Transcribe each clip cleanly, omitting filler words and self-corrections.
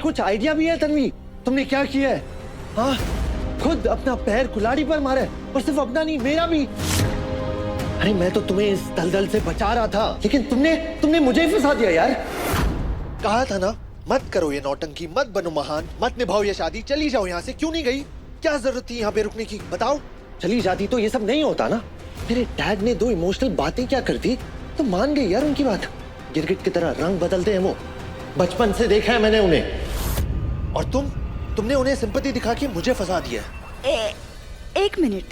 कुछ आइडिया भी है तन्वी? तुमने क्या किया है? हाँ, खुद अपना पैर कुल्हाड़ी पर मारा है, और सिर्फ अपना नहीं, मेरा भी। अरे मैं तो तुम्हें इस दलदल से बचा रहा था, लेकिन तुमने मुझे ही फंसा दिया यार। कहा था ना, मत करो ये नौटंकी, मत बनो महान, मत निभाओ ये शादी, चली जाओ यहाँ से। क्यों नहीं गई? क्या जरूरत थी यहाँ पे रुकने की? बताओ। चली जाती तो ये सब नहीं होता ना। मेरे डैड ने दो इमोशनल बातें क्या कर दी तो मान गई यार उनकी बात। गिरगिट की तरह रंग बदलते हैं वो, बचपन से देखा है मैंने उन्हें। और तुमने उन्हें सिंपैथी दिखा के मुझे फंसा दिया। एक मिनट,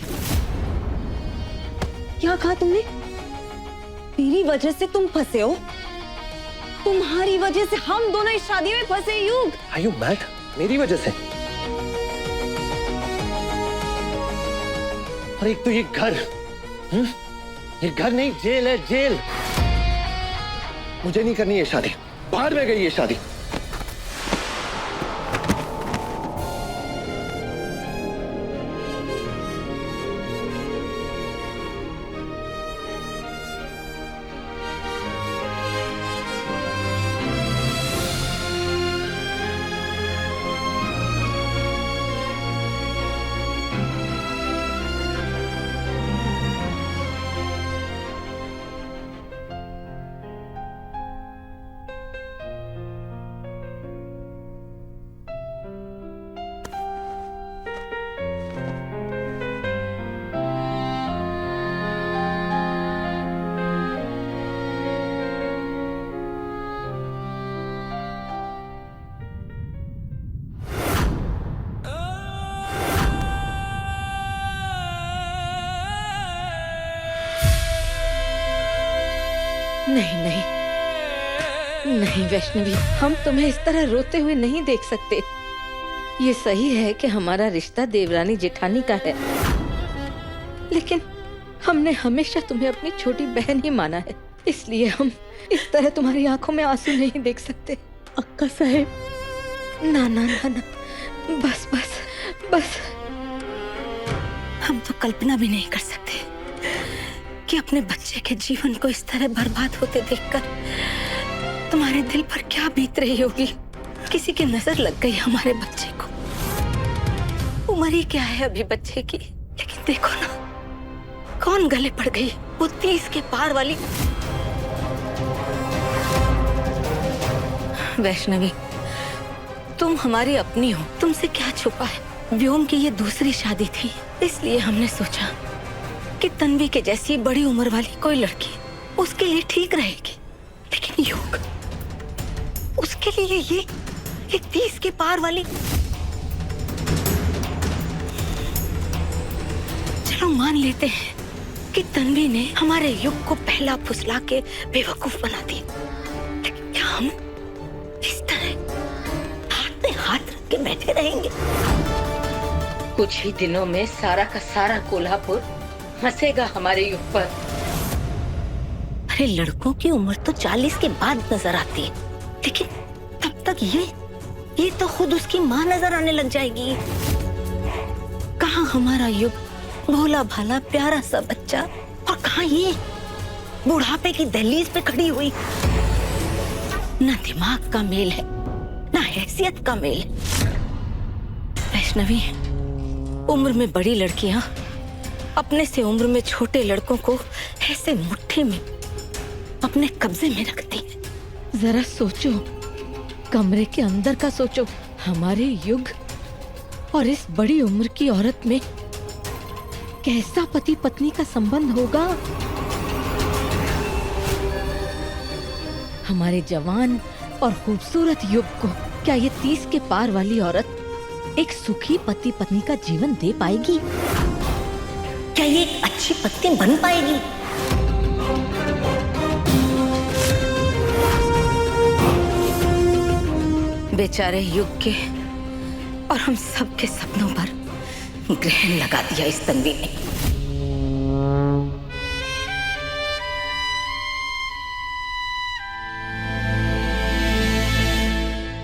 क्या कहा तुमने? तेरी वजह से तुम फंसे हो? तुम्हारी वजह से हम दोनों इस शादी में फंसे। युग, Are you mad? मेरी वजह से? और एक तो ये घर, ये घर नहीं, जेल है, जेल। मुझे नहीं करनी ये शादी, बाहर में गई ये शादी। नहीं नहीं नहीं वैष्णवी, हम तुम्हें इस तरह रोते हुए नहीं देख सकते। ये सही है कि हमारा रिश्ता देवरानी जेठानी का है, लेकिन हमने हमेशा तुम्हें अपनी छोटी बहन ही माना है, इसलिए हम इस तरह तुम्हारी आंखों में आंसू नहीं देख सकते। अक्का साहेब, ना ना ना ना, बस बस बस। हम तो कल्पना भी नहीं कर सकते कि अपने बच्चे के जीवन को इस तरह बर्बाद होते देखकर तुम्हारे दिल पर क्या बीत रही होगी। किसी की नजर लग गई हमारे बच्चे को। उम्र ही क्या है अभी बच्चे की, लेकिन देखो ना, कौन गले पड़ गई, वो 30 के पार वाली। वैष्णवी, तुम हमारी अपनी हो, तुमसे क्या छुपा है। व्योम की ये दूसरी शादी थी, इसलिए हमने सोचा कि तन्वी के जैसी बड़ी उम्र वाली कोई लड़की उसके लिए ठीक रहेगी। लेकिन योग, उसके लिए ये 30 के पार वाली। चलो मान लेते हैं कि तन्वी ने हमारे युग को पहला फुसला के बेवकूफ बना दिया, लेकिन क्या हम इस तरह हाथ में हाथ रख के बैठे रहेंगे? कुछ ही दिनों में सारा का सारा कोल्हापुर हंसेगा हमारे युग पर। अरे लड़कों की उम्र तो 40 के बाद नजर आती है, लेकिन तब तक ये तो खुद उसकी माँ नजर आने लग जाएगी। कहाँ हमारा युग, भोला भाला प्यारा सा बच्चा, और कहाँ ये बुढ़ापे की दहलीज पे खड़ी हुई। ना दिमाग का मेल है, ना हैसियत का मेल है। वैष्णवी, उम्र में बड़ी लड़कियां अपने से उम्र में छोटे लड़कों को ऐसे मुट्ठी में अपने कब्जे में रखती है। जरा सोचो, कमरे के अंदर का सोचो। हमारे युग और इस बड़ी उम्र की औरत में कैसा पति पत्नी का संबंध होगा। हमारे जवान और खूबसूरत युग को क्या ये 30 के पार वाली औरत एक सुखी पति पत्नी का जीवन दे पाएगी? क्या ये एक अच्छी पत्नी बन पाएगी? बेचारे युग के और हम सब के सपनों पर ग्रहण लगा दिया इस तन्वी ने।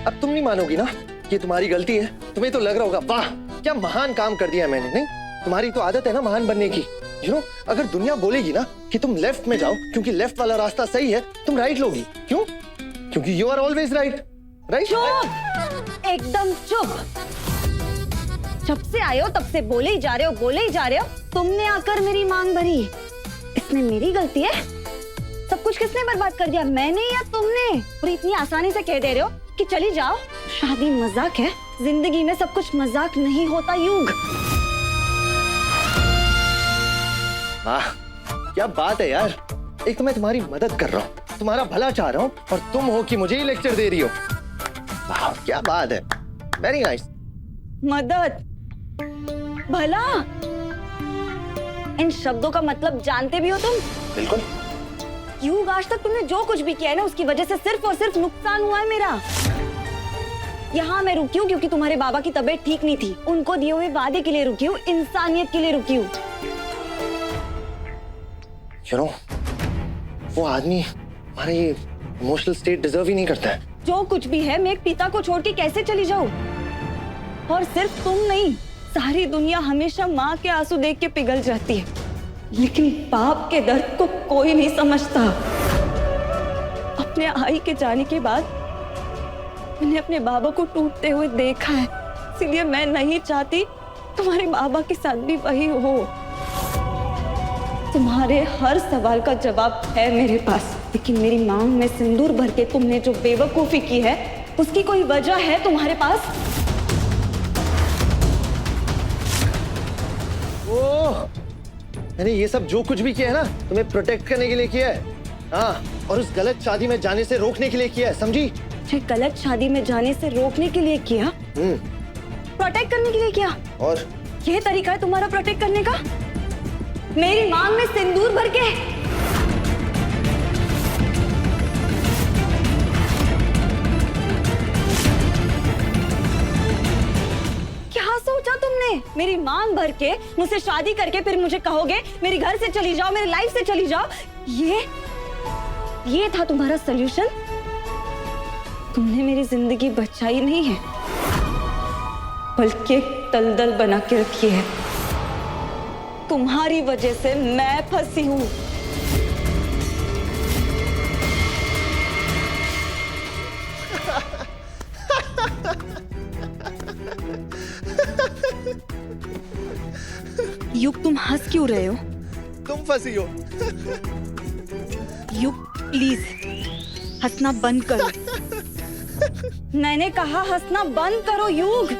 अब तुम नहीं मानोगी ना कि तुम्हारी गलती है। तुम्हें तो लग रहा होगा वाह क्या महान काम कर दिया मैंने। नहीं, तुम्हारी तो आदत है ना महान बनने की। अगर दुनिया बोलेगी ना कि तुम लेफ्ट में जाओ क्योंकि लेफ्ट वाला रास्ता सही है, तुम राइट लोगी। क्यों? क्योंकि you are always right. Right? एकदम चुप। जब से आए हो तब से बोले ही जा रहे हो, बोले ही जा रहे हो। तुमने आकर मेरी मांग भरी, इसमें मेरी गलती है? सब कुछ किसने बर्बाद कर दिया, मैंने या तुमने? और इतनी आसानी से कह दे रहे हो कि चली जाओ। शादी मजाक है, जिंदगी में सब कुछ मजाक नहीं होता युग। वाह क्या बात है यार। एक तो मैं तुम्हारी मदद कर रहा हूँ, तुम्हारा भला चाह रहा हूँ, और तुम हो कि मुझे ही लेक्चर दे रही हो। वाह क्या बात है, वेरी नाइस। मदद, भला, इन शब्दों का मतलब जानते भी हो तुम? बिल्कुल। युग, आज तक तुमने जो कुछ भी किया है ना, उसकी वजह से सिर्फ और सिर्फ नुकसान हुआ है मेरा। यहाँ मैं रुकी हूँ क्योंकि तुम्हारे बाबा की तबीयत ठीक नहीं थी। उनको दिए हुए वादे के लिए रुकी हूँ, इंसानियत के लिए रुकी हूँ। वो आदमी हमारे इमोशनल स्टेट डिजर्व ही नहीं करता है। जो कुछ भी है, मैं एक पिता को छोड़ के कैसे चली जाऊं? और सिर्फ तुम नहीं, सारी दुनिया हमेशा माँ के आंसू देख के पिघल जाती है, लेकिन बाप के दर्द को कोई नहीं समझता। अपने आई के जाने के बाद मैंने अपने बाबा को टूटते हुए देखा है, इसलिए मैं नहीं चाहती तुम्हारे बाबा के साथ भी वही हो। तुम्हारे हर सवाल का जवाब है मेरे पास, लेकिन मेरी मांग में सिंदूर भर के तुमने जो बेवकूफी की है, उसकी कोई वजह है तुम्हारे पास? ओह, मैंने ये सब जो कुछ भी किया है ना, तुम्हें प्रोटेक्ट करने के लिए किया है। हाँ, और उस गलत शादी में जाने से रोकने के लिए किया है, समझी? मुझे गलत शादी में जाने से रोकने के लिए किया? प्रोटेक्ट करने के लिए किया? और ये तरीका है तुम्हारा प्रोटेक्ट करने का? मेरी मांग में सिंदूर भर के? क्या सोचा तुमने? मेरी मांग भर के मुझसे शादी करके फिर मुझे कहोगे मेरे घर से चली जाओ, मेरी लाइफ से चली जाओ? ये था तुम्हारा सॉल्यूशन? तुमने मेरी जिंदगी बचाई नहीं है, बल्कि दलदल बना के रखी है। तुम्हारी वजह से मैं फंसी हूं। युग, तुम हंस क्यों रहे हो? तुम फंसी हो। युग प्लीज हंसना बंद करो। मैंने कहा हंसना बंद करो युग।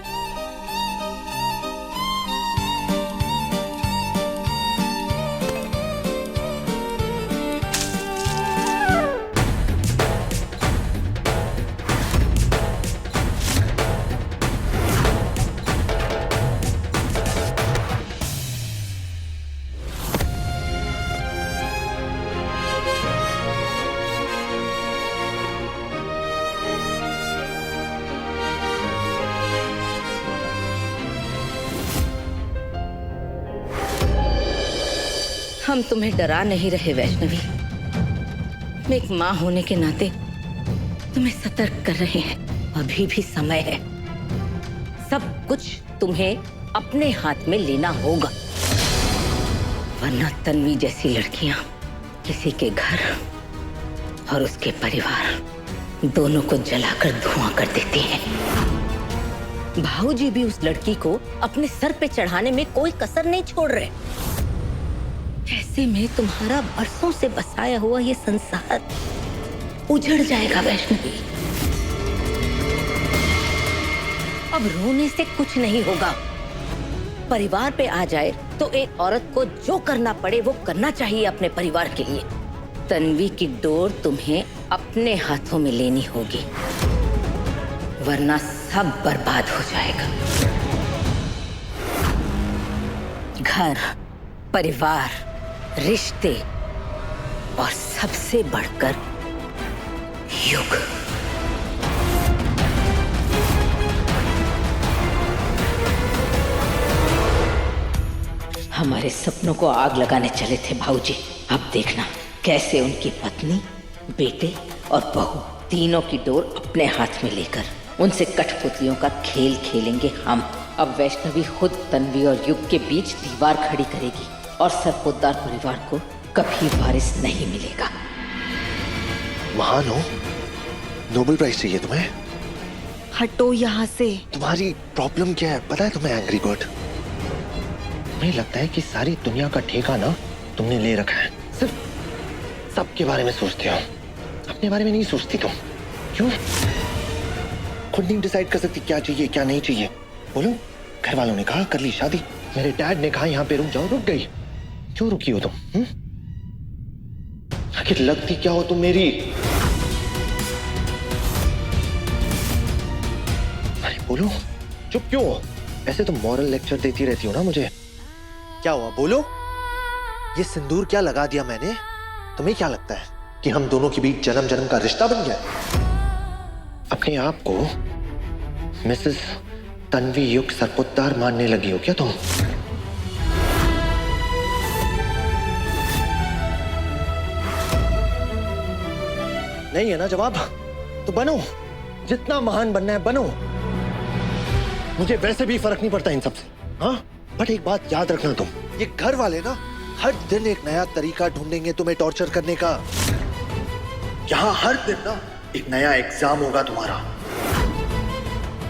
हम तुम्हें डरा नहीं रहे वैष्णवी, मैं एक माँ होने के नाते तुम्हें सतर्क कर रहे हैं। अभी भी समय है, सब कुछ तुम्हें अपने हाथ में लेना होगा, वरना तन्वी जैसी लड़कियां किसी के घर और उसके परिवार दोनों को जलाकर धुआं कर देती हैं। भाऊजी भी उस लड़की को अपने सर पे चढ़ाने में कोई कसर नहीं छोड़ रहे। ऐसे में तुम्हारा बरसों से बसाया हुआ ये संसार उजड़ जाएगा वैष्णवी। अब रोने से कुछ नहीं होगा। परिवार पे आ जाए तो एक औरत को जो करना पड़े वो करना चाहिए अपने परिवार के लिए। तन्वी की डोर तुम्हें अपने हाथों में लेनी होगी, वरना सब बर्बाद हो जाएगा। घर, परिवार, रिश्ते और सबसे बढ़कर युग। हमारे सपनों को आग लगाने चले थे भाऊजी। अब देखना कैसे उनकी पत्नी, बेटे और बहू तीनों की डोर अपने हाथ में लेकर उनसे कठपुतलियों का खेल खेलेंगे हम। अब वैष्णवी खुद तन्वी और युग के बीच दीवार खड़ी करेगी और सरपोतदार परिवार को कभी वारिस नहीं मिलेगा। महान हो, नोबेल प्राइज चाहिए तुम्हें? हटो यहाँ से। तुम्हारी प्रॉब्लम क्या है पता है तुम्हें एंग्री बर्ड? मुझे लगता है कि सारी दुनिया का ठेका ना तुमने ले रखा है। सिर्फ सबके बारे में सोचते हो, अपने बारे में नहीं सोचती तुम। क्यों? खुद नहीं डिसाइड कर सकती क्या चाहिए क्या नहीं चाहिए? बोलो, घर वालों ने कहा कर ली शादी, मेरे डैड ने कहा यहाँ पे रुक जाओ, रुक गई। क्यों रुकी हो तुम? आखिर लगती क्या हो तुम मेरी? अरे बोलो, चुप क्यों हो? ऐसे तो मॉरल लेक्चर देती रहती हो ना मुझे। क्या हुआ बोलो? ये सिंदूर क्या लगा दिया मैंने? तुम्हें क्या लगता है कि हम दोनों के बीच जन्म जन्म का रिश्ता बन गया? अपने आप को मिसेस तन्वी युग सरपोतदार मानने लगी हो क्या तुम? नहीं है ना जवाब? तो बनो, जितना महान बनना है बनो। मुझे वैसे भी फर्क नहीं पड़ता इन सबसे। हाँ, बट एक बात याद रखना तुम, ये घर वाले ना हर दिन एक नया तरीका ढूंढेंगे तुम्हें टॉर्चर करने का। यहाँ हर दिन ना एक नया एग्जाम होगा तुम्हारा।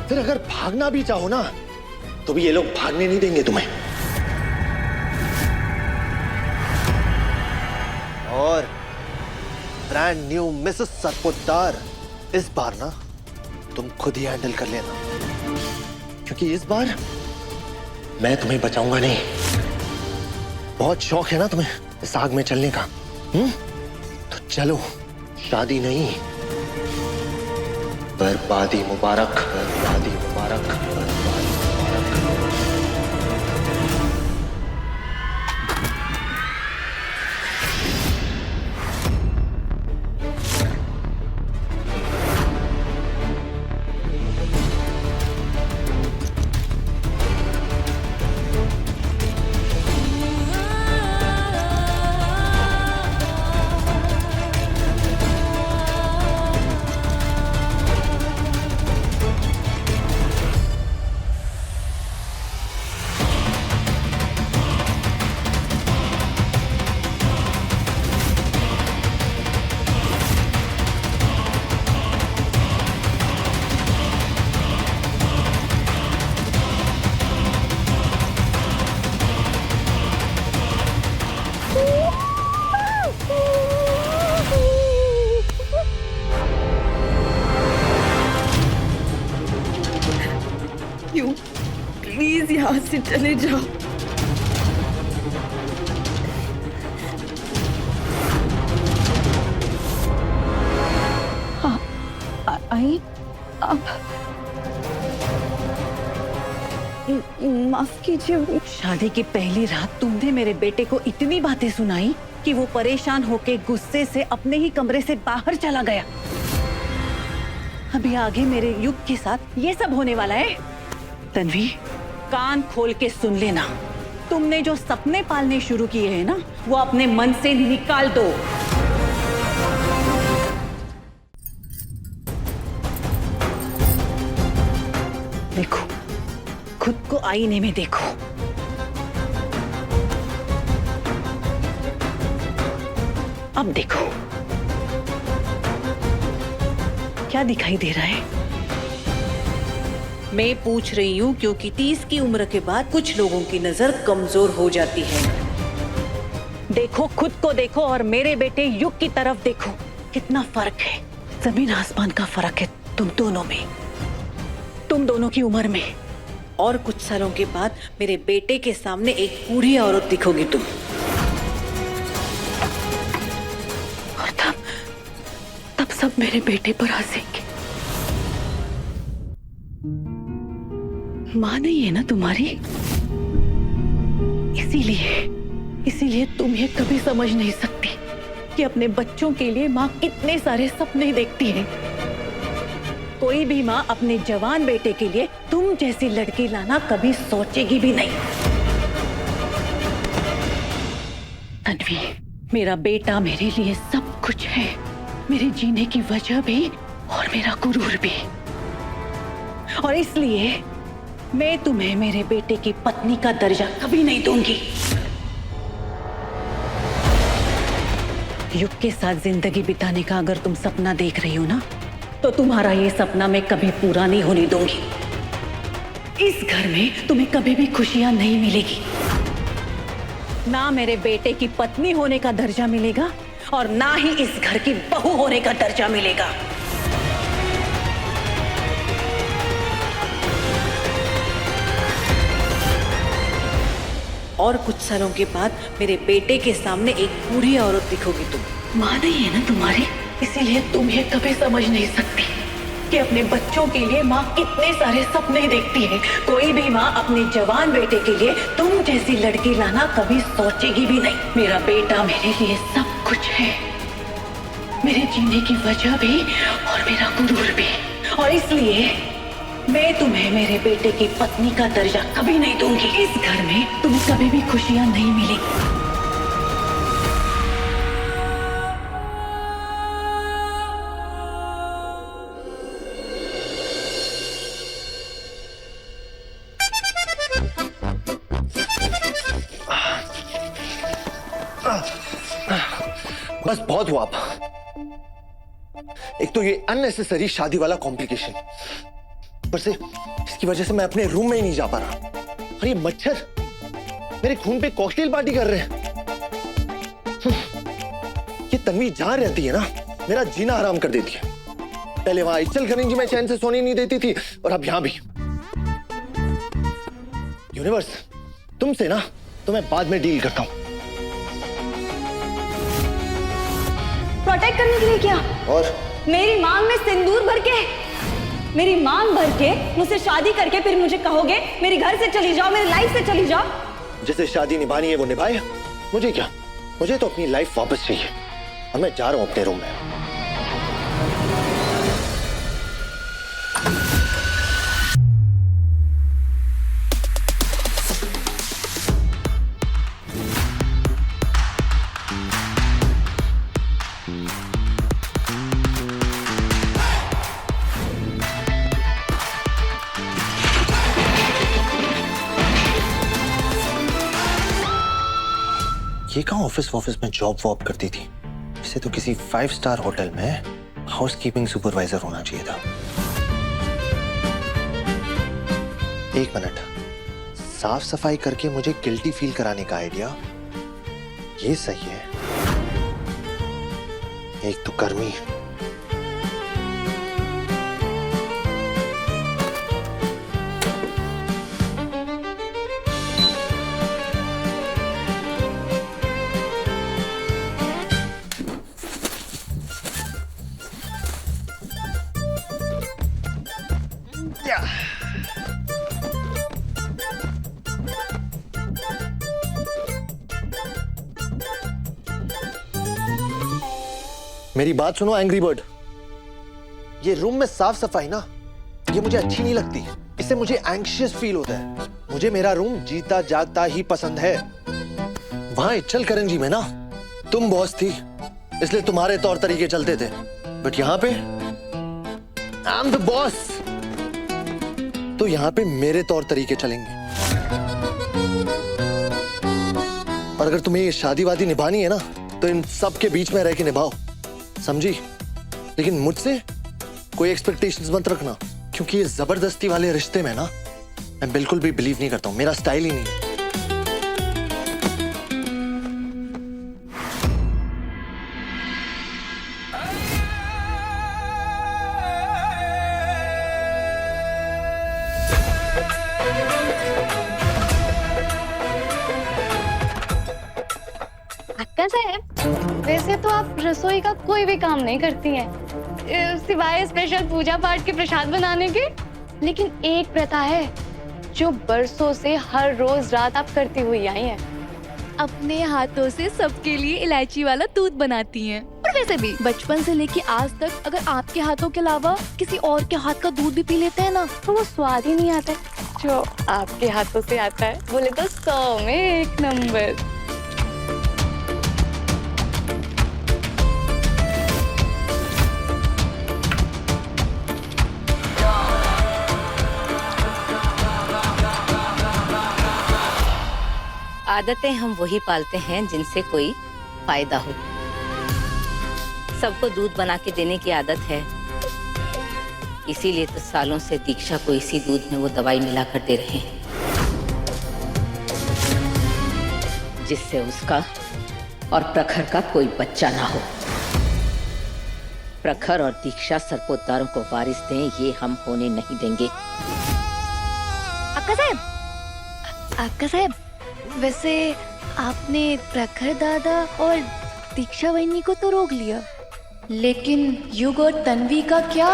फिर अगर भागना भी चाहो ना तो भी ये लोग भागने नहीं देंगे तुम्हें। और ब्रांड न्यू मिसेस सरपोतदार, इस बार ना तुम खुद ही हैंडल कर लेना, क्योंकि इस बार मैं तुम्हें बचाऊंगा नहीं। बहुत शौक है ना तुम्हें इस आग में चलने का? तो चलो, शादी नहीं, बर्बादी मुबारक, बर्बादी मुबारक, बर्बादी मुबारक। यू प्लीज यहाँ से चले जाओ। हाँ, आई अब माफ कीजिए। शादी की पहली रात तुमने मेरे बेटे को इतनी बातें सुनाई कि वो परेशान होके गुस्से से अपने ही कमरे से बाहर चला गया। अभी आगे मेरे युग के साथ ये सब होने वाला है। तन्वी, कान खोल के सुन लेना, तुमने जो सपने पालने शुरू किए हैं ना, वो अपने मन से निकाल दो। देखो, खुद को आईने में देखो। अब देखो, क्या दिखाई दे रहा है? मैं पूछ रही हूँ क्योंकि 30 की उम्र के बाद कुछ लोगों की नजर कमजोर हो जाती है। देखो, खुद को देखो और मेरे बेटे युग की तरफ देखो। कितना फर्क है, जमीन आसमान का फर्क है तुम दोनों में, तुम दोनों की उम्र में। और कुछ सालों के बाद मेरे बेटे के सामने एक बूढ़ी औरत दिखोगी तुम। और तब सब मेरे बेटे पर हंसेंगे। माँ नहीं है ना तुम्हारी, इसीलिए तुम ये कभी समझ नहीं सकती कि अपने बच्चों के लिए माँ कितने सारे सपने देखती है। कोई भी माँ अपने जवान बेटे के लिए तुम जैसी लड़की लाना कभी सोचेगी भी नहीं। तन्वी, मेरा बेटा मेरे लिए सब कुछ है, मेरे जीने की वजह भी और मेरा गुरूर भी। और इसलिए मैं तुम्हें मेरे बेटे की पत्नी का दर्जा कभी नहीं दूंगी। युग के साथ जिंदगी बिताने का अगर तुम सपना देख रही हो ना, तो तुम्हारा ये सपना मैं कभी पूरा नहीं होने दूंगी। इस घर में तुम्हें कभी भी खुशियां नहीं मिलेगी। ना मेरे बेटे की पत्नी होने का दर्जा मिलेगा और ना ही इस घर की बहू होने का दर्जा मिलेगा। और कुछ सालों के बाद मेरे बेटे के सामने एक बूढ़ी औरत दिखोगी तुम। माँ नहीं है ना तुम्हारी, इसीलिए तुम ये कभी समझ नहीं सकती कि अपने बच्चों के लिए माँ कितने सारे सपने देखती है। कोई भी माँ अपने जवान बेटे के लिए तुम जैसी लड़की लाना कभी सोचेगी भी नहीं। मेरा बेटा मेरे लिए सब कुछ है, मेरे जीने की वजह भी और मेरा गुरूर भी। और इसलिए मैं तुम्हें मेरे बेटे की पत्नी का दर्जा कभी नहीं दूंगी। इस घर में तुम्हें कभी भी खुशियां नहीं मिलेगी। बस बहुत हुआ आप। एक तो ये अननेसेसरी शादी वाला कॉम्प्लिकेशन, ऊपर से इसकी वजह से मैं अपने रूम में ही नहीं जा पा रहा। और ये मच्छर मेरे खून पे कॉकटेल पार्टी कर रहे हैं। ये तन्वी जहां रहती है ना, मेरा जीना हराम कर देती है। पहले वहां इचलकरंजी में चैन से सोने नहीं देती थी, और अब यहां भी। यूनिवर्स, तुमसे ना तो मैं बाद में डील करता हूं। प्रोटेक्ट करने के लिए क्या? और मेरी मांग में सिंदूर भर के, मेरी मांग भर के मुझसे शादी करके फिर मुझे कहोगे मेरे घर से चली जाओ, मेरी लाइफ से चली जाओ। जिसे शादी निभानी है वो निभाए, मुझे क्या? मुझे तो अपनी लाइफ वापस चाहिए और मैं जा रहा हूं अपने रूम में। ये कहाँ ऑफिस में जॉब वॉब करती थी? इसे तो किसी 5 स्टार होटल में हाउसकीपिंग सुपरवाइजर होना चाहिए था। एक मिनट, साफ सफाई करके मुझे गिल्टी फील कराने का आइडिया ये सही है। एक तो कर्मी, मेरी बात सुनो एंग्री बर्ड। ये रूम में साफ सफाई ना, ये मुझे अच्छी नहीं लगती। इससे मुझे एंग्शियस फील होता है। मुझे मेरा रूम जीता जागता ही पसंद है। वहां इचलकरंजी में ना तुम बॉस थी, इसलिए तुम्हारे तौर तरीके चलते थे। बट यहां पे आई एम द बॉस, तो यहां पे मेरे तौर तरीके चलेंगे। और अगर तुम्हें ये शादी वादी निभानी है ना, तो इन सब के बीच में रह के निभाओ, समझी? लेकिन मुझसे कोई एक्सपेक्टेशंस मत रखना, क्योंकि ये जबरदस्ती वाले रिश्ते में ना मैं बिल्कुल भी बिलीव नहीं करता हूं। मेरा स्टाइल ही नहीं है। अक्का साहब, वैसे तो आप रसोई का कोई भी काम नहीं करती हैं, सिवाय स्पेशल पूजा पाठ के प्रसाद बनाने के। लेकिन एक प्रथा है जो बरसों से हर रोज रात आप करती हुई आई हैं। अपने हाथों से सबके लिए इलायची वाला दूध बनाती हैं। और वैसे भी बचपन से लेके आज तक अगर आपके हाथों के अलावा किसी और के हाथ का दूध भी पी लेते हैं ना, तो वो स्वाद ही नहीं आता जो आपके हाथों से आता है। बोले तो 100 में 1 नंबर। आदतें हम वही पालते हैं जिनसे कोई फायदा हो। सबको दूध बना के देने की आदत है, इसीलिए तो सालों से दीक्षा को इसी दूध में वो दवाई मिलाकर दे रहे हैं, जिससे उसका और प्रखर का कोई बच्चा ना हो। प्रखर और दीक्षा सरपोतदारों को वारिस दें, ये हम होने नहीं देंगे। आपका साहब, वैसे आपने प्रखर दादा और दीक्षा वहिनी को तो रोक लिया, लेकिन युग और तन्वी का क्या?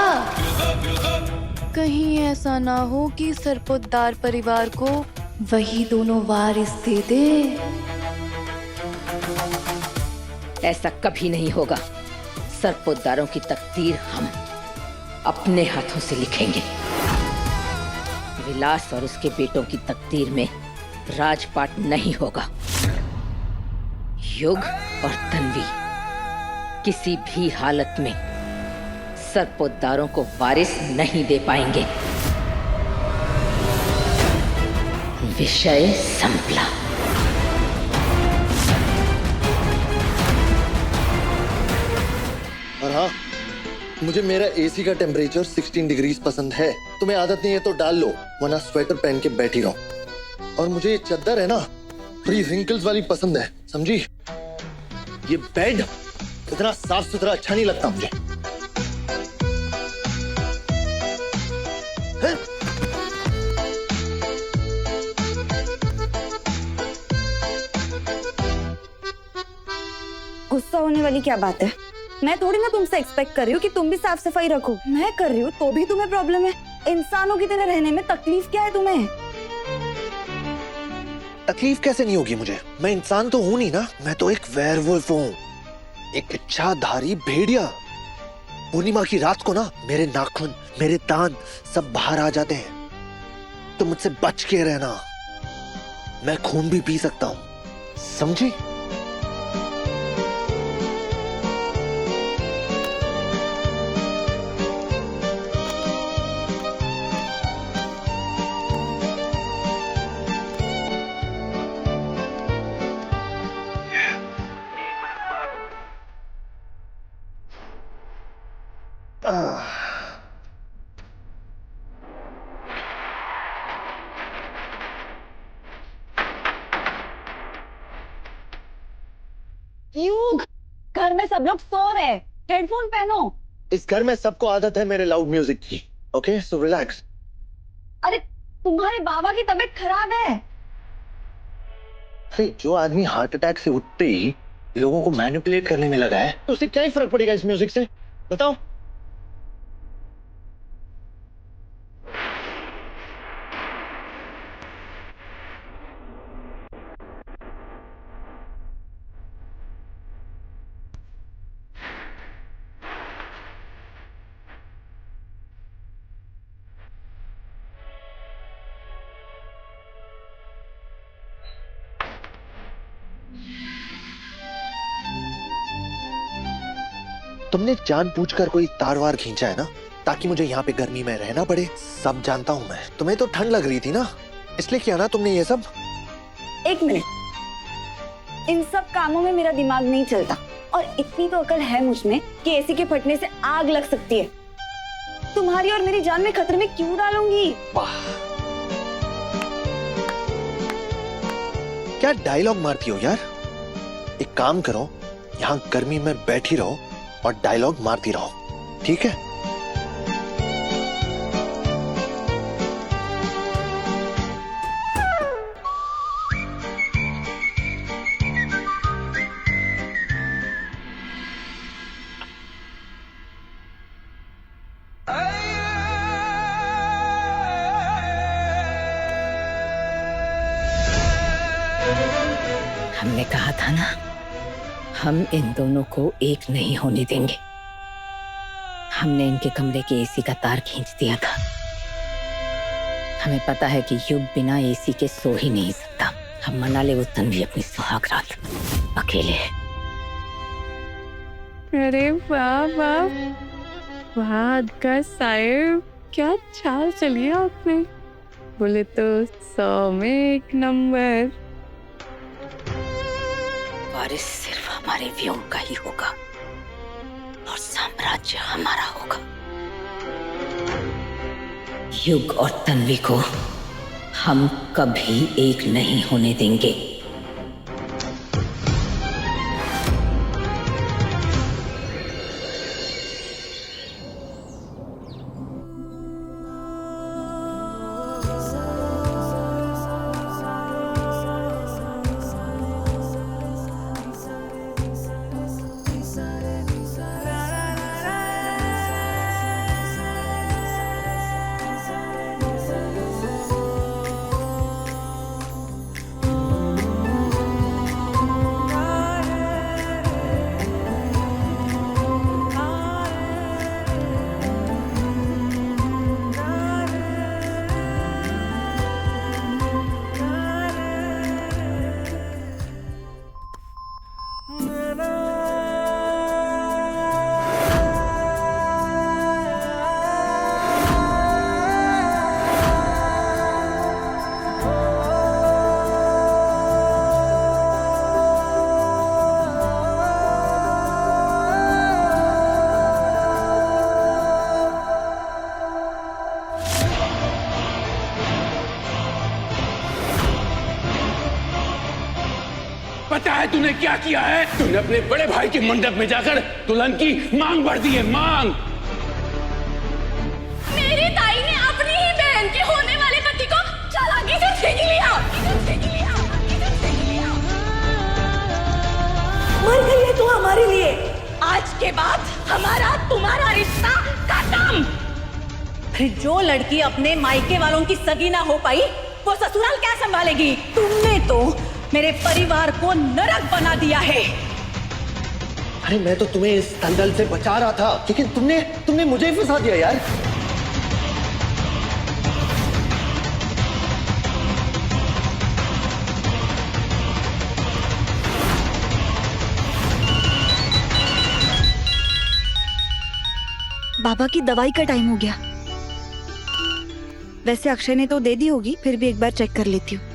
कहीं ऐसा ना हो कि सरपोतदार परिवार को वही दोनों वारिस दे दे। ऐसा कभी नहीं होगा। सरपोतदारों की तकदीर हम अपने हाथों से लिखेंगे। विलास और उसके बेटों की तकदीर में राजपाट नहीं होगा। युग और तन्वी किसी भी हालत में सरपोतदारों को वारिस नहीं दे पाएंगे। विषय संपला। और हाँ, मुझे मेरा एसी का टेम्परेचर 16 डिग्रीज पसंद है। तुम्हें आदत नहीं है तो डाल लो, वरना स्वेटर पहन के बैठी रहो। और मुझे ये चादर है ना, थोड़ी रिंकल्स वाली पसंद है, समझी? ये बेड इतना साफ सुथरा अच्छा नहीं लगता मुझे। है? गुस्सा होने वाली क्या बात है? मैं थोड़ी ना तुमसे एक्सपेक्ट कर रही हूँ कि तुम भी साफ सफाई रखो। मैं कर रही हूँ तो भी तुम्हें प्रॉब्लम है। इंसानों की तरह रहने में तकलीफ क्या है तुम्हें? तकलीफ कैसे नहीं होगी मुझे? मैं इंसान तो हूं नहीं ना, मैं तो एक वेयरवुल्फ हूँ, एक इच्छाधारी भेड़िया। पूर्णिमा की रात को ना मेरे नाखून, मेरे दांत सब बाहर आ जाते हैं, तो मुझसे बच के रहना। मैं खून भी पी सकता हूँ, समझी? युग, घर में सब लोग सो रहे हैं, हेडफोन पहनो। इस घर में सबको आदत है मेरे लाउड म्यूजिक की। Okay, so relax. अरे तुम्हारे बाबा की तबीयत खराब है। अरे जो आदमी हार्ट अटैक से उठते ही लोगों को मैनिपुलेट करने में लगा है, तो उसे क्या ही फर्क पड़ेगा इस म्यूजिक से? बताओ। तुमने जानबूझकर कोई तार वार खींचा है ना, ताकि मुझे यहाँ पे गर्मी में रहना पड़े। सब जानता हूँ मैं। तुम्हें तो ठंड लग रही थी ना, इसलिए किया ना तुमने ये सब। एक मिनट, इन सब कामों में मेरा दिमाग नहीं चलता, और इतनी तो अकल है मुझ में कि एसी के फटने से आग लग सकती है। तुम्हारी और मेरी जान में खतरे में क्यों डालूंगी? वाह, क्या डायलॉग मारती हो यार। एक काम करो, यहाँ गर्मी में बैठी रहो और डायलॉग मारती रहो, ठीक है? हमने कहा था ना, हम इन दोनों को एक नहीं होने देंगे। हमने इनके कमरे के एसी का तार खींच दिया था। हमें पता है कि युग बिना एसी के सो ही नहीं सकता। हम मना ले वो तन्वी अपनी सुहाग रात अकेले। अरे वाह वाह वाह का साहिब, क्या चाल चली आपने। बोले तो 100 में 1 नंबर। वारिस सिर्फ हमारे व्योम का ही होगा और साम्राज्य हमारा होगा। युग और तन्वी को हम कभी एक नहीं होने देंगे। पता है तूने क्या किया है? तूने अपने बड़े भाई के मंडप में जाकर दुल्हन की मांग भर दी है, मांग। मेरी ताई ने अपनी ही बहन के होने वाले पति को चालाकी से छीन लिया। मर गई है तू हमारे लिए। आज के बाद हमारा तुम्हारा रिश्ता खत्म। अरे जो लड़की अपने मायके वालों की सगी ना हो पाई वो ससुराल क्या संभालेगी? तुमने तो मेरे परिवार को नरक बना दिया है। अरे मैं तो तुम्हें इस दलदल से बचा रहा था, लेकिन तुमने मुझे ही फंसा दिया यार। बाबा की दवाई का टाइम हो गया। वैसे अक्षय ने तो दे दी होगी, फिर भी एक बार चेक कर लेती हूँ।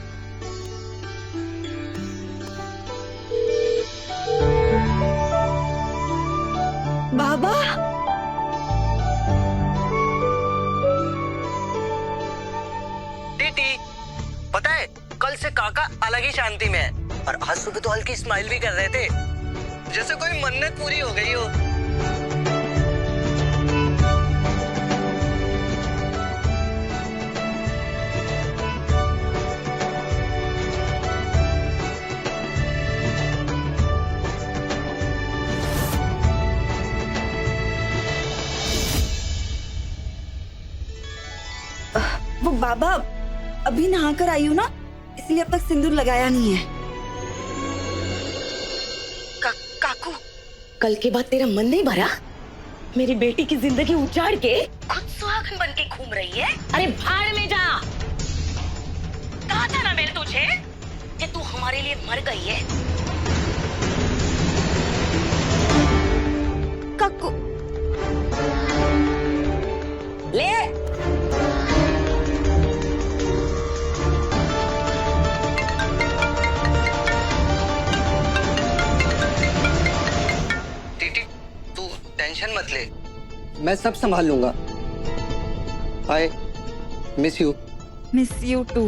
बाबा, टीटी, पता है कल से काका अलग ही शांति में है और आज सुबह तो हल्की स्माइल भी कर रहे थे, जैसे कोई मन्नत पूरी हो गई हो। वो बाबा अभी नहा कर आई हूँ ना, इसलिए अब तक सिंदूर लगाया नहीं है। काकू, कल के बाद तेरा मन नहीं भरा? मेरी बेटी की जिंदगी उजाड़ के खुद सुहागन बन के घूम रही है। अरे भाड़ में जा। कहा था ना मैंने तुझे कि तू हमारे लिए मर गई है। काकू ले टेंशन मत ले, मैं सब संभाल लूंगा। Hi, miss you. Miss you too.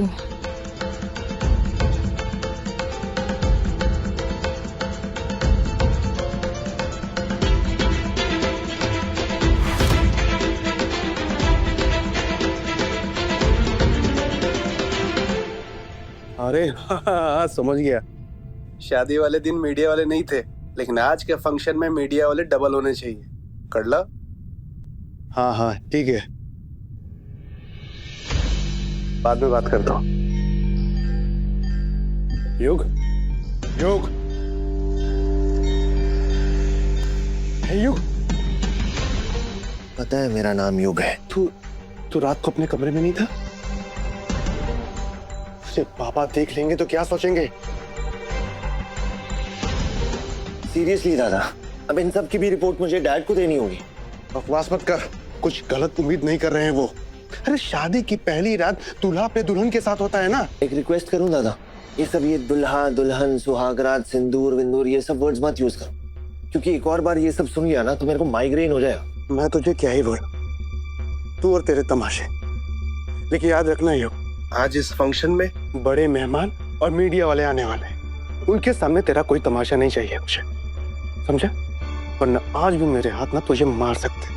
अरे हाँ, समझ गया। शादी वाले दिन मीडिया वाले नहीं थे, लेकिन आज के फंक्शन में मीडिया वाले डबल होने चाहिए। कर ला? हाँ हाँ ठीक है, बाद में बात करता हूँ। युग, युग, युग, पता है मेरा नाम युग है। तू रात को अपने कमरे में नहीं था? उसे पापा देख लेंगे तो क्या सोचेंगे? सीरियसली दादा, अब इन सब की भी रिपोर्ट मुझे डैड को देनी होगी। बकवास मत कर, कुछ गलत उम्मीद नहीं कर रहे हैं वो। अरे शादी की पहली रात दूल्हा अपने दुल्हन के साथ होता है ना। एक रिक्वेस्ट करूं दादा, ये सब ये दुल्हा दुल्हन सुहागरात सिंदूर विंदूर ये सब वर्ड्स मत यूज करो, क्योंकि एक और बार ये सब सुन लिया ना तो मेरे को माइग्रेन हो जाएगा। मैं तुझे क्या ही बोला, तू और तेरे तमाशे। लेकिन याद रखना यो, आज इस फंक्शन में बड़े मेहमान और मीडिया वाले आने वाले हैं। उनके सामने तेरा कोई तमाशा नहीं चाहिए मुझे, समझा? वरना आज भी मेरे हाथ ना तुझे मार सकते।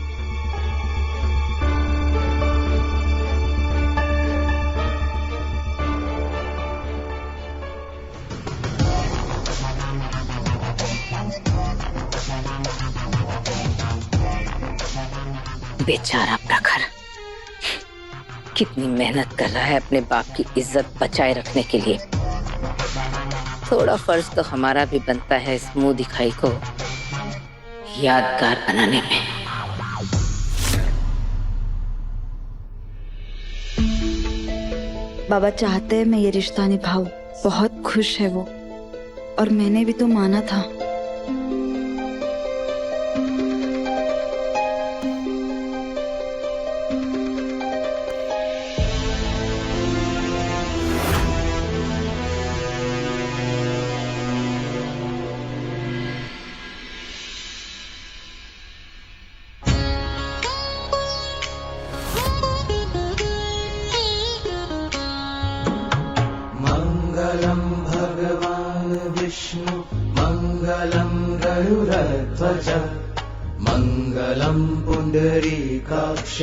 बेचारा प्रखर कितनी मेहनत कर रहा है अपने बाप की इज्जत बचाए रखने के लिए। थोड़ा फर्ज तो हमारा भी बनता है इस मुंह दिखाई को यादगार बनाने में। बाबा चाहते हैं मैं ये रिश्ता निभाऊं। बहुत खुश है वो, और मैंने भी तो माना था। मंगलम भगवान विष्णु मंगलम गरुड़ध्वज मंगलम पुंडरीकाक्ष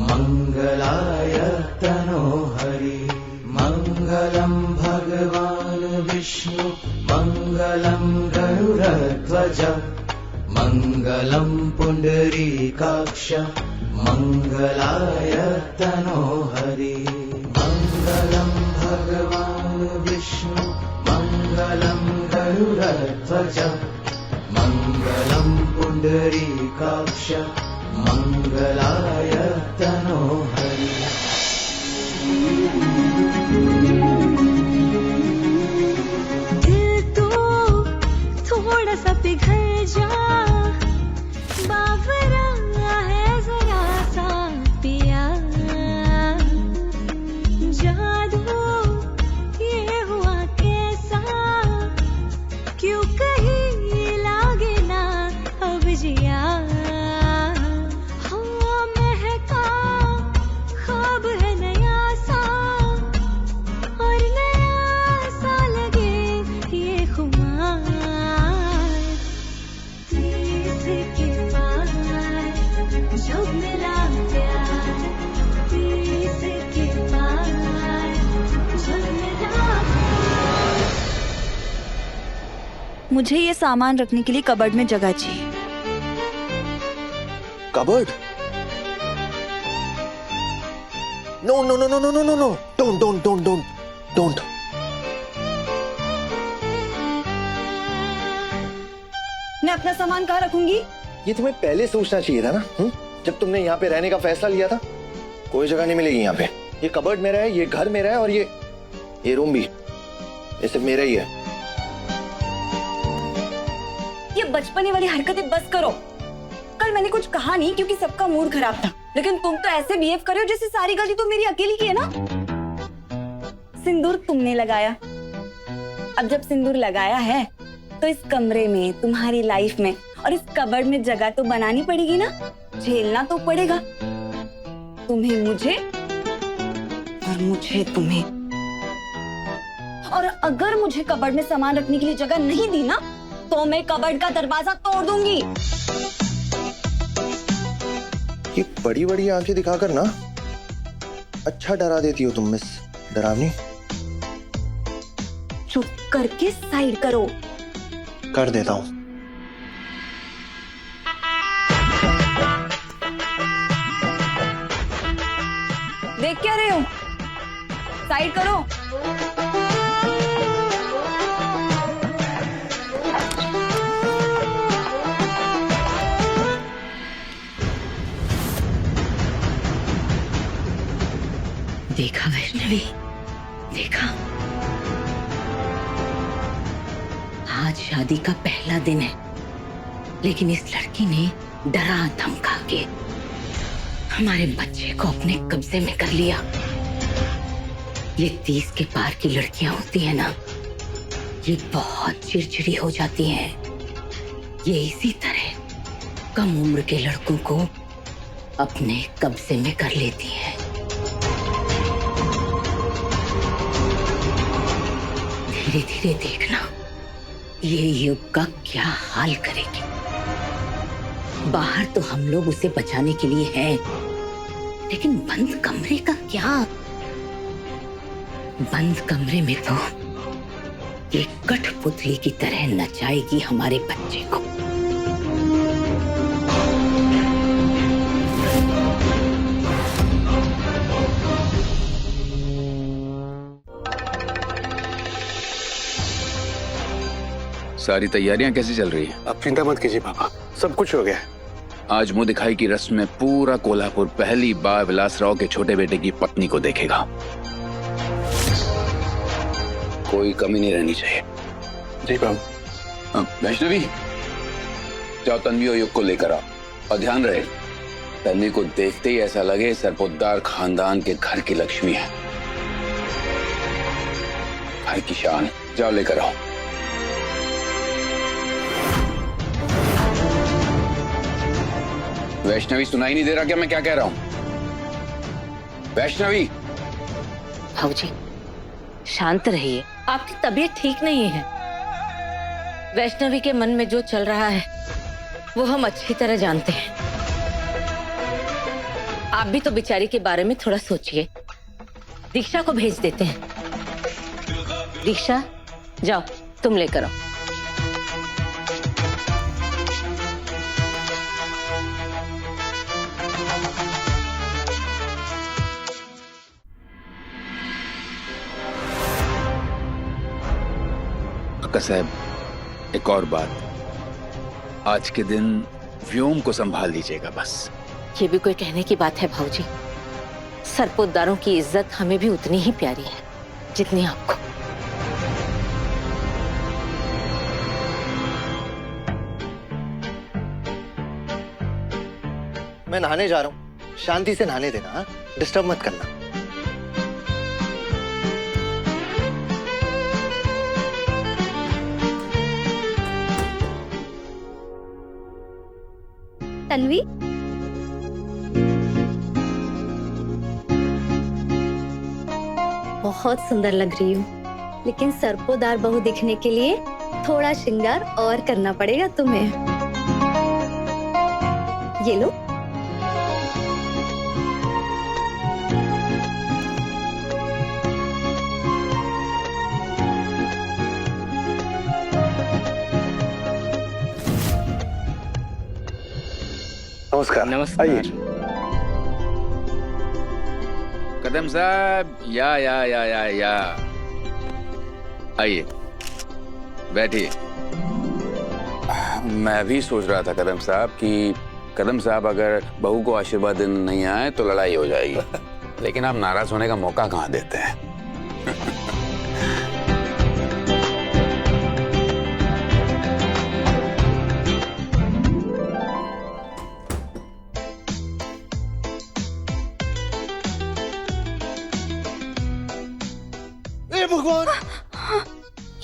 मंगलाय तनोहरि। मंगलम भगवान विष्णु मंगलम गरुड़ध्वज मंगलम पुंडरीकाक्ष मंगलाय तनोहरि। मंगलम भगवान विष्णु मंगलम गरुड़ध्वज मंगलम पुंडरीकाक्ष मंगलाय तनोहरि। दिल तो थोड़ा सा पिघल जा, बावरा है जरा सा पिया। जादू ये हुआ कैसा, क्यों कहीं लागे ना अब जिया। हाँ महका ख्वाब है नया सा, और नया सा लगे ये खुमार। तीस के पार जब मिला प्यार, तीस के पार जब मिला। मुझे ये सामान रखने के लिए कबर्ड में जगह चाहिए। Cupboard? No no no no no no no no, don't don't don't don't don't. मैं अपना सामान कहाँ रखूंगी? ये तुम्हें पहले सोचना चाहिए था ना, जब तुमने यहाँ पे रहने का फैसला लिया था। कोई जगह नहीं मिलेगी यहाँ पे। ये कबर्ड मेरा है, ये घर मेरा है, और ये रूम भी, ये सिर्फ मेरा ही है। ये बचपने वाली हरकतें बस करो। कल मैंने कुछ कहा नहीं क्योंकि सबका मूड खराब था, लेकिन तुम तो ऐसे बिहेव कर रहे हो जैसे सारी गलती तो मेरी अकेली की है ना। सिंदूर तुमने लगाया, अब जब सिंदूर लगाया है तो इस कमरे में, तुम्हारी लाइफ में और इस कबर्ड में जगह तो बनानी पड़ेगी ना। झेलना तो पड़ेगा, तुम्हें मुझे और मुझे तुम्हें। और अगर मुझे कबर्ड में सामान रखने के लिए जगह नहीं दी ना, तो मैं कबर्ड का दरवाजा तोड़ दूंगी। ये बड़ी बड़ी आंखें दिखाकर ना अच्छा डरा देती हो तुम मिस डरावनी। चुप करके साइड करो। कर देता हूं। देख क्या रहे हो? साइड करो। देखा वैष्णवी, देखा, आज शादी का पहला दिन है, लेकिन इस लड़की ने डरा धमका के हमारे बच्चे को अपने कब्जे में कर लिया। ये 30 के पार की लड़कियां होती है ना, ये बहुत चिड़चिड़ी हो जाती हैं। ये इसी तरह कम उम्र के लड़कों को अपने कब्जे में कर लेती हैं। धीरे धीरे देखना ये युग का क्या हाल करेगी। बाहर तो हम लोग उसे बचाने के लिए हैं, लेकिन बंद कमरे का क्या? बंद कमरे में तो ये कठपुतली की तरह नचाएगी हमारे बच्चे को। सारी तैयारियां कैसी चल रही हैं? आप चिंता मत कीजिए पापा, सब कुछ हो गया है। आज मुंह दिखाई की रस्म में पूरा कोल्हापुर पहली बार विलासराव के छोटे बेटे की पत्नी को देखेगा। कोई कमी नहीं रहनी चाहिए। जी बाबू। वैष्णवी, जाओ तन्वी और युग को लेकर आओ, और ध्यान रहे तन्वी को देखते ही ऐसा लगे सरपोतदार खानदान के घर की लक्ष्मी है, घर की शान। जाओ लेकर आओ। वैष्णवी, सुनाई नहीं दे रहा क्या मैं क्या कह रहा हूं? वैष्णवी। भाऊजी शांत रहिए, आपकी तबीयत ठीक नहीं है। वैष्णवी के मन में जो चल रहा है वो हम अच्छी तरह जानते हैं। आप भी तो बेचारी के बारे में थोड़ा सोचिए। दीक्षा को भेज देते हैं। दीक्षा जाओ, तुम लेकर आओ। काका साहब, एक और बात, आज के दिन व्योम को संभाल लीजिएगा बस। ये भी कोई कहने की बात है भाऊजी? सरपोतदारों की इज्जत हमें भी उतनी ही प्यारी है जितनी आपको। मैं नहाने जा रहा हूँ, शांति से नहाने देना, हाँ? डिस्टर्ब मत करना। तन्वी, बहुत सुंदर लग रही हूँ, लेकिन सरपोदार बहू दिखने के लिए थोड़ा श्रृंगार और करना पड़ेगा तुम्हें। ये लो। नमस्कार। नमस्कार। आइए। कदम साहब, या आइए, बैठिए। मैं भी सोच रहा था कदम साहब कि कदम साहब अगर बहू को आशीर्वाद देने नहीं आए तो लड़ाई हो जाएगी, लेकिन आप नाराज होने का मौका कहाँ देते हैं। भगवान,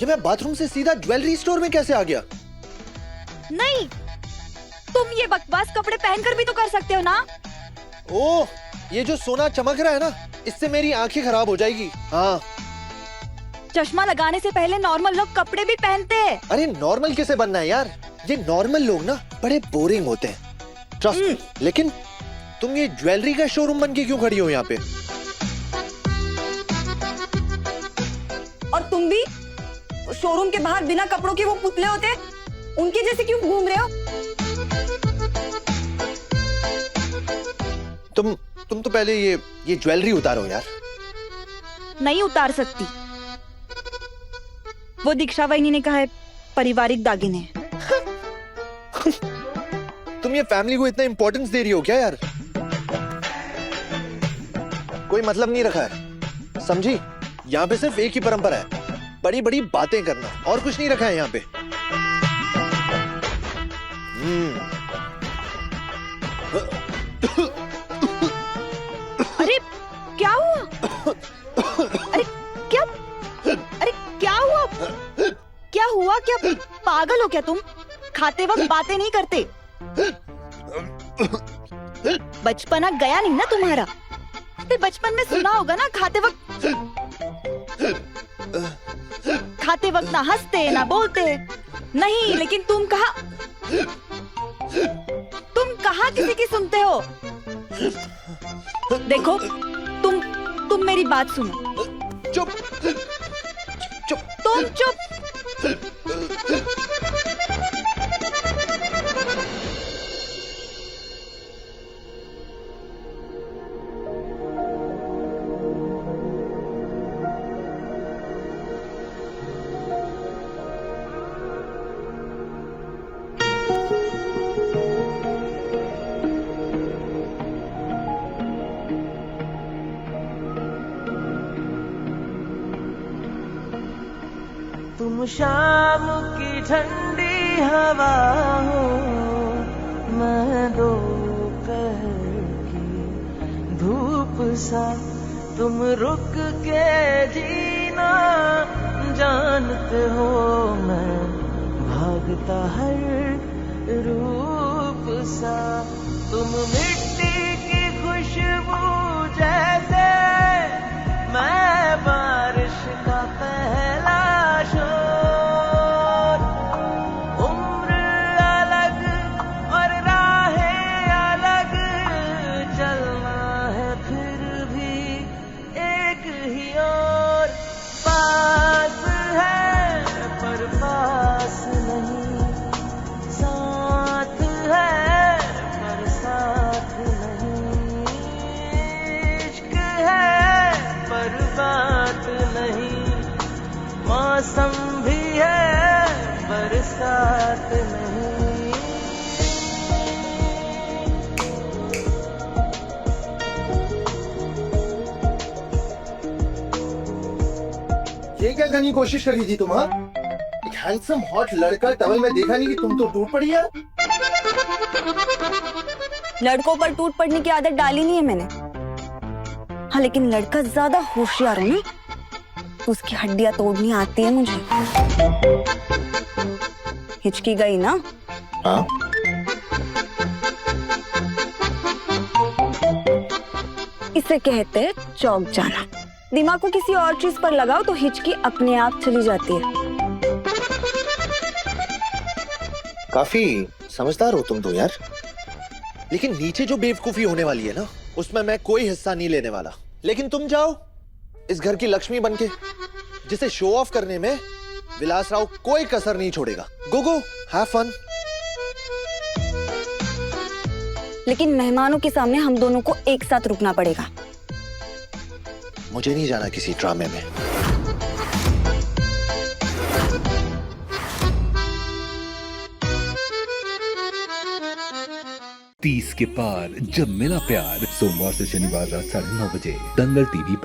ये मैं बाथरूम से सीधा ज्वेलरी स्टोर में कैसे आ गया? नहीं, तुम ये बकवास कपड़े पहनकर भी तो कर सकते हो ना। ओह, ये जो सोना चमक रहा है ना, इससे मेरी आंखें खराब हो जाएगी। हाँ। चश्मा लगाने से पहले नॉर्मल लोग कपड़े भी पहनते हैं। अरे नॉर्मल कैसे बनना है यार? ये नॉर्मल लोग ना बड़े बोरिंग होते हैं, ट्रस्ट मी। लेकिन तुम ये ज्वेलरी का शोरूम बन के क्यों खड़ी हो यहाँ पे? और तुम भी शोरूम के बाहर बिना कपड़ों के वो पुतले होते हैं, उनके जैसे क्यों घूम रहे हो? तुम तो पहले ये ज्वेलरी उतारो यार। नहीं उतार सकती, वो दीक्षा वहिनी ने कहा है पारिवारिक दागिने। तुम ये फैमिली को इतना इंपॉर्टेंस दे रही हो क्या यार? कोई मतलब नहीं रखा है, समझी? यहाँ पे सिर्फ एक ही परंपरा है, बड़ी बड़ी बातें करना, और कुछ नहीं रखा है यहाँ पे। अरे क्या हुआ? अरे क्या हुआ? क्या हुआ? क्या पागल हो क्या तुम? खाते वक्त बातें नहीं करते। बचपना गया नहीं ना तुम्हारा? बचपन में सुना होगा ना, खाते वक्त खाते वक्त ना हंसते ना बोलते। नहीं, लेकिन तुम कहाँ किसी की सुनते हो? देखो, तुम मेरी बात सुनो। चुप। तुम चुप। तुम शाम की ठंडी हवा हो, मैं दोपहर की धूप सा, तुम रुक के जीना जानते हो, मैं भागता हर रूप सा, तुम मिट्टी की खुशबू जैसे, मैं बारिश का पहला शोर, उम्र अलग और राहें अलग, चलना है फिर भी एक ही ओर, पास है पर पास नहीं, साथ है पर साथ नहीं, इश्क है पर बात नहीं, मौसम भी है बरसात नहीं। ये क्या करने की कोशिश कर रही थी तुम? हाँ, एक हैंडसम हॉट लड़का टवल में देखा नहीं कि तुम तो टूट पड़ी यार। लड़कों पर टूट पड़ने की आदत डाली नहीं है मैंने। हाँ, लेकिन लड़का ज्यादा होशियार हो ना, तो उसकी हड्डियां तोड़नी आती है मुझे। हिचकी गई ना? हाँ। इसे कहते हैं चौक जाना। दिमाग को किसी और चीज पर लगाओ तो हिचकी अपने आप चली जाती है। काफी समझदार हो तुम तो यार, लेकिन नीचे जो बेवकूफी होने वाली है ना, उसमें मैं कोई हिस्सा नहीं लेने वाला। लेकिन तुम जाओ इस घर की लक्ष्मी बनके, जिसे शो ऑफ करने में विलास राव कोई कसर नहीं छोड़ेगा। गो गो, हैव फन। लेकिन मेहमानों के सामने हम दोनों को एक साथ रुकना पड़ेगा। मुझे नहीं जाना किसी ड्रामे में। तीस के पार जब मिला प्यार, सोमवार से शनिवार रात 9:30 बजे दंगल टीवी पर।